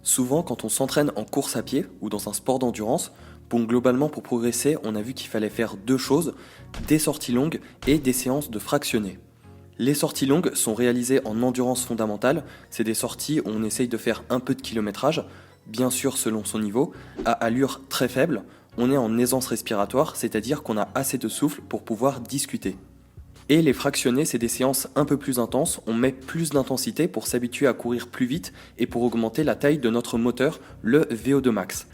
Souvent, quand on s'entraîne en course à pied ou dans un sport d'endurance, globalement pour progresser, on a vu qu'il fallait faire deux choses, des sorties longues et des séances de fractionnés. Les sorties longues sont réalisées en endurance fondamentale, c'est des sorties où on essaye de faire un peu de kilométrage, bien sûr selon son niveau, à allure très faible, on est en aisance respiratoire, c'est-à-dire qu'on a assez de souffle pour pouvoir discuter. Et les fractionnés, c'est des séances un peu plus intenses, on met plus d'intensité pour s'habituer à courir plus vite et pour augmenter la taille de notre moteur, le VO2 max.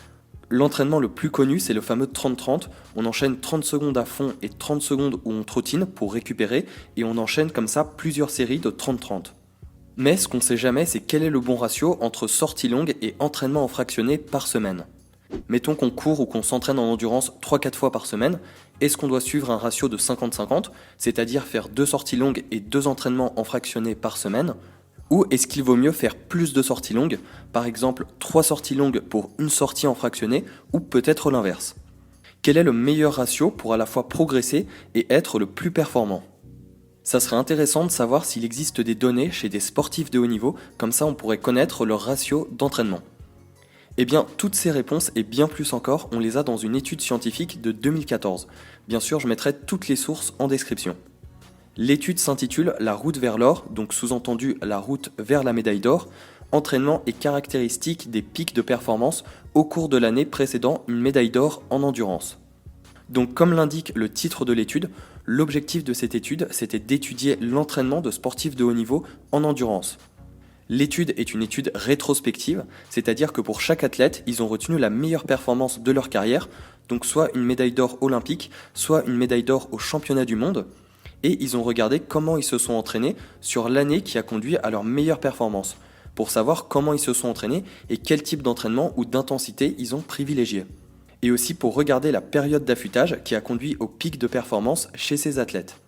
L'entraînement le plus connu, c'est le fameux 30-30, on enchaîne 30 secondes à fond et 30 secondes où on trottine pour récupérer et on enchaîne comme ça plusieurs séries de 30-30. Mais ce qu'on ne sait jamais, c'est quel est le bon ratio entre sortie longue et entraînement en fractionné par semaine. Mettons qu'on court ou qu'on s'entraîne en endurance 3-4 fois par semaine, est-ce qu'on doit suivre un ratio de 50-50, c'est-à-dire faire 2 sorties longues et 2 entraînements en fractionné par semaine, ou est-ce qu'il vaut mieux faire plus de sorties longues, par exemple 3 sorties longues pour une sortie en fractionné, ou peut-être l'inverse? Quel est le meilleur ratio pour à la fois progresser et être le plus performant? Ça serait intéressant de savoir s'il existe des données chez des sportifs de haut niveau, comme ça on pourrait connaître leur ratio d'entraînement. Eh bien, toutes ces réponses et bien plus encore, on les a dans une étude scientifique de 2014. Bien sûr, je mettrai toutes les sources en description. L'étude s'intitule La route vers l'or, donc sous-entendu la route vers la médaille d'or, entraînement et caractéristiques des pics de performance au cours de l'année précédant une médaille d'or en endurance. Donc comme l'indique le titre de l'étude, l'objectif de cette étude, c'était d'étudier l'entraînement de sportifs de haut niveau en endurance. L'étude est une étude rétrospective, c'est-à-dire que pour chaque athlète, ils ont retenu la meilleure performance de leur carrière, donc soit une médaille d'or olympique, soit une médaille d'or au championnat du monde, et ils ont regardé comment ils se sont entraînés sur l'année qui a conduit à leur meilleure performance, pour savoir comment ils se sont entraînés et quel type d'entraînement ou d'intensité ils ont privilégié. Et aussi pour regarder la période d'affûtage qui a conduit au pic de performance chez ces athlètes.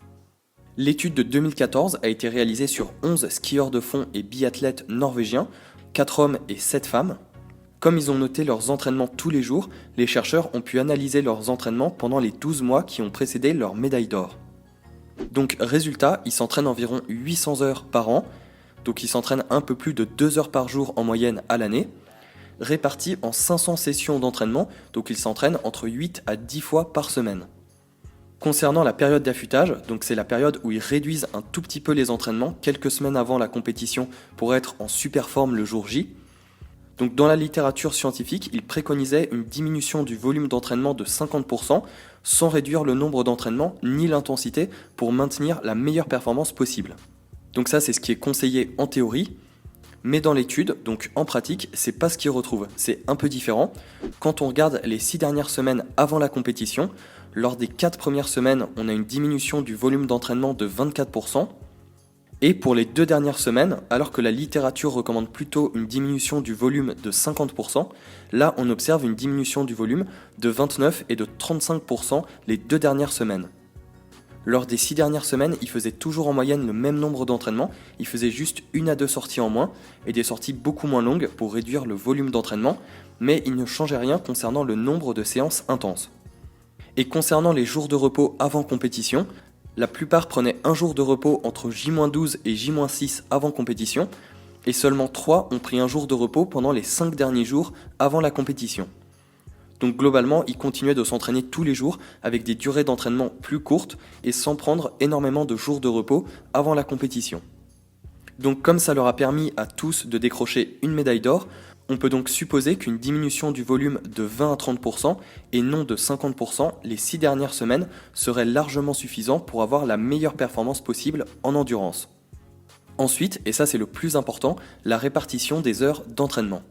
L'étude de 2014 a été réalisée sur 11 skieurs de fond et biathlètes norvégiens, 4 hommes et 7 femmes. Comme ils ont noté leurs entraînements tous les jours, les chercheurs ont pu analyser leurs entraînements pendant les 12 mois qui ont précédé leur médaille d'or. Donc résultat, ils s'entraînent environ 800 heures par an, donc ils s'entraînent un peu plus de 2 heures par jour en moyenne à l'année, répartis en 500 sessions d'entraînement, donc ils s'entraînent entre 8 à 10 fois par semaine. Concernant la période d'affûtage, donc c'est la période où ils réduisent un tout petit peu les entraînements quelques semaines avant la compétition pour être en super forme le jour J. Donc dans la littérature scientifique, ils préconisaient une diminution du volume d'entraînement de 50% sans réduire le nombre d'entraînements ni l'intensité pour maintenir la meilleure performance possible. Donc ça c'est ce qui est conseillé en théorie, mais dans l'étude, donc en pratique, c'est pas ce qu'ils retrouvent, c'est un peu différent. Quand on regarde les 6 dernières semaines avant la compétition, lors des 4 premières semaines, on a une diminution du volume d'entraînement de 24%. Et pour les 2 dernières semaines, alors que la littérature recommande plutôt une diminution du volume de 50%, là on observe une diminution du volume de 29 et de 35% les 2 dernières semaines. Lors des 6 dernières semaines, ils faisaient toujours en moyenne le même nombre d'entraînements, ils faisaient juste 1 à 2 sorties en moins, et des sorties beaucoup moins longues pour réduire le volume d'entraînement, mais ils ne changeaient rien concernant le nombre de séances intenses. Et concernant les jours de repos avant compétition, la plupart prenaient un jour de repos entre J-12 et J-6 avant compétition, et seulement 3 ont pris un jour de repos pendant les 5 derniers jours avant la compétition. Donc globalement, ils continuaient de s'entraîner tous les jours avec des durées d'entraînement plus courtes et sans prendre énormément de jours de repos avant la compétition. Donc comme ça leur a permis à tous de décrocher une médaille d'or, on peut donc supposer qu'une diminution du volume de 20 à 30% et non de 50% les 6 dernières semaines serait largement suffisant pour avoir la meilleure performance possible en endurance. Ensuite, et ça c'est le plus important, la répartition des heures d'entraînement.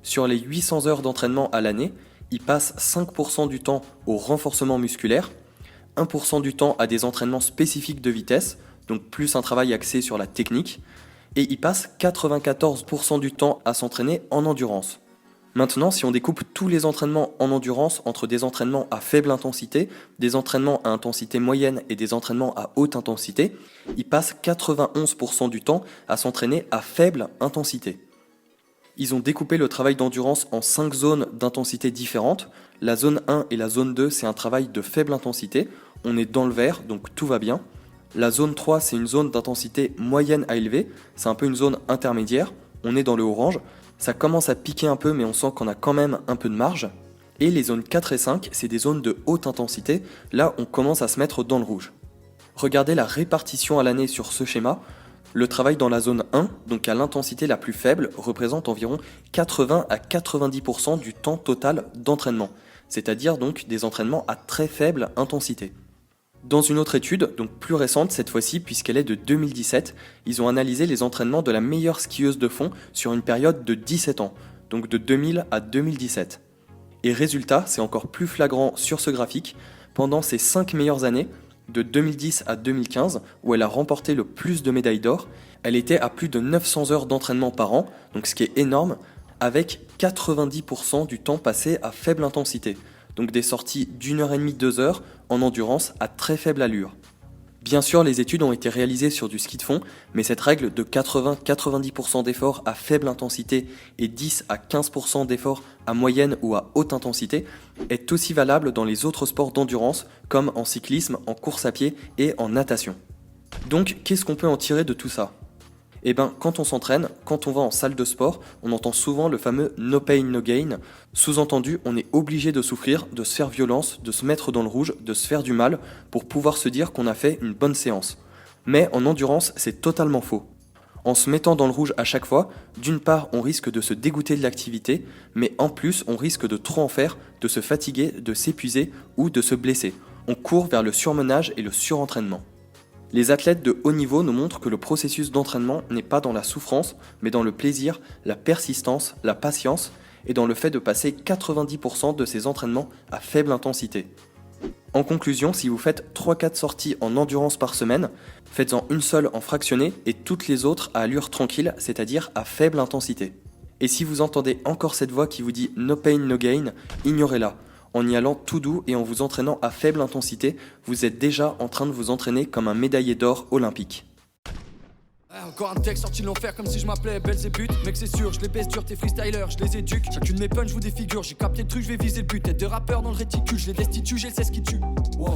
Sur les 800 heures d'entraînement à l'année, ils passent 5% du temps au renforcement musculaire, 1% du temps à des entraînements spécifiques de vitesse, donc plus un travail axé sur la technique, et ils passent 94% du temps à s'entraîner en endurance. Maintenant, si on découpe tous les entraînements en endurance entre des entraînements à faible intensité, des entraînements à intensité moyenne et des entraînements à haute intensité, ils passent 91% du temps à s'entraîner à faible intensité. Ils ont découpé le travail d'endurance en 5 zones d'intensité différentes. La zone 1 et la zone 2, c'est un travail de faible intensité. On est dans le vert, donc tout va bien. La zone 3, c'est une zone d'intensité moyenne à élevée. C'est un peu une zone intermédiaire. On est dans le orange. Ça commence à piquer un peu mais on sent qu'on a quand même un peu de marge. Et les zones 4 et 5, c'est des zones de haute intensité, là on commence à se mettre dans le rouge. Regardez la répartition à l'année sur ce schéma. Le travail dans la zone 1, donc à l'intensité la plus faible, représente environ 80 à 90% du temps total d'entraînement, c'est-à-dire donc des entraînements à très faible intensité. Dans une autre étude, donc plus récente cette fois-ci puisqu'elle est de 2017, ils ont analysé les entraînements de la meilleure skieuse de fond sur une période de 17 ans, donc de 2000 à 2017. Et résultat, c'est encore plus flagrant sur ce graphique, pendant ces 5 meilleures années, de 2010 à 2015, où elle a remporté le plus de médailles d'or, elle était à plus de 900 heures d'entraînement par an, donc ce qui est énorme, avec 90% du temps passé à faible intensité, donc des sorties d'1h30, 2 heures en endurance à très faible allure. Bien sûr, les études ont été réalisées sur du ski de fond, mais cette règle de 80-90% d'efforts à faible intensité et 10 à 15% d'efforts à moyenne ou à haute intensité est aussi valable dans les autres sports d'endurance, comme en cyclisme, en course à pied et en natation. Donc, qu'est-ce qu'on peut en tirer de tout ça ? Eh bien, quand on s'entraîne, quand on va en salle de sport, on entend souvent le fameux no pain, no gain. Sous-entendu, on est obligé de souffrir, de se faire violence, de se mettre dans le rouge, de se faire du mal pour pouvoir se dire qu'on a fait une bonne séance. Mais en endurance, c'est totalement faux. En se mettant dans le rouge à chaque fois, d'une part, on risque de se dégoûter de l'activité, mais en plus, on risque de trop en faire, de se fatiguer, de s'épuiser ou de se blesser. On court vers le surmenage et le surentraînement. Les athlètes de haut niveau nous montrent que le processus d'entraînement n'est pas dans la souffrance, mais dans le plaisir, la persistance, la patience et dans le fait de passer 90% de ces entraînements à faible intensité. En conclusion, si vous faites 3-4 sorties en endurance par semaine, faites-en une seule en fractionné et toutes les autres à allure tranquille, c'est-à-dire à faible intensité. Et si vous entendez encore cette voix qui vous dit no pain, no gain, ignorez-la. En y allant tout doux et en vous entraînant à faible intensité, vous êtes déjà en train de vous entraîner comme un médaillé d'or olympique. Encore un texte sorti de l'enfer comme si je m'appelais Belzébuth. Mec c'est sûr, je les baisse dur tes freestylers, je les éduque. Chacune de mes punch vous défigure, j'ai capté le truc, je vais viser le but. Tête de rappeur dans le réticule, je les destitue, j'ai le 16 qui tue. Wow.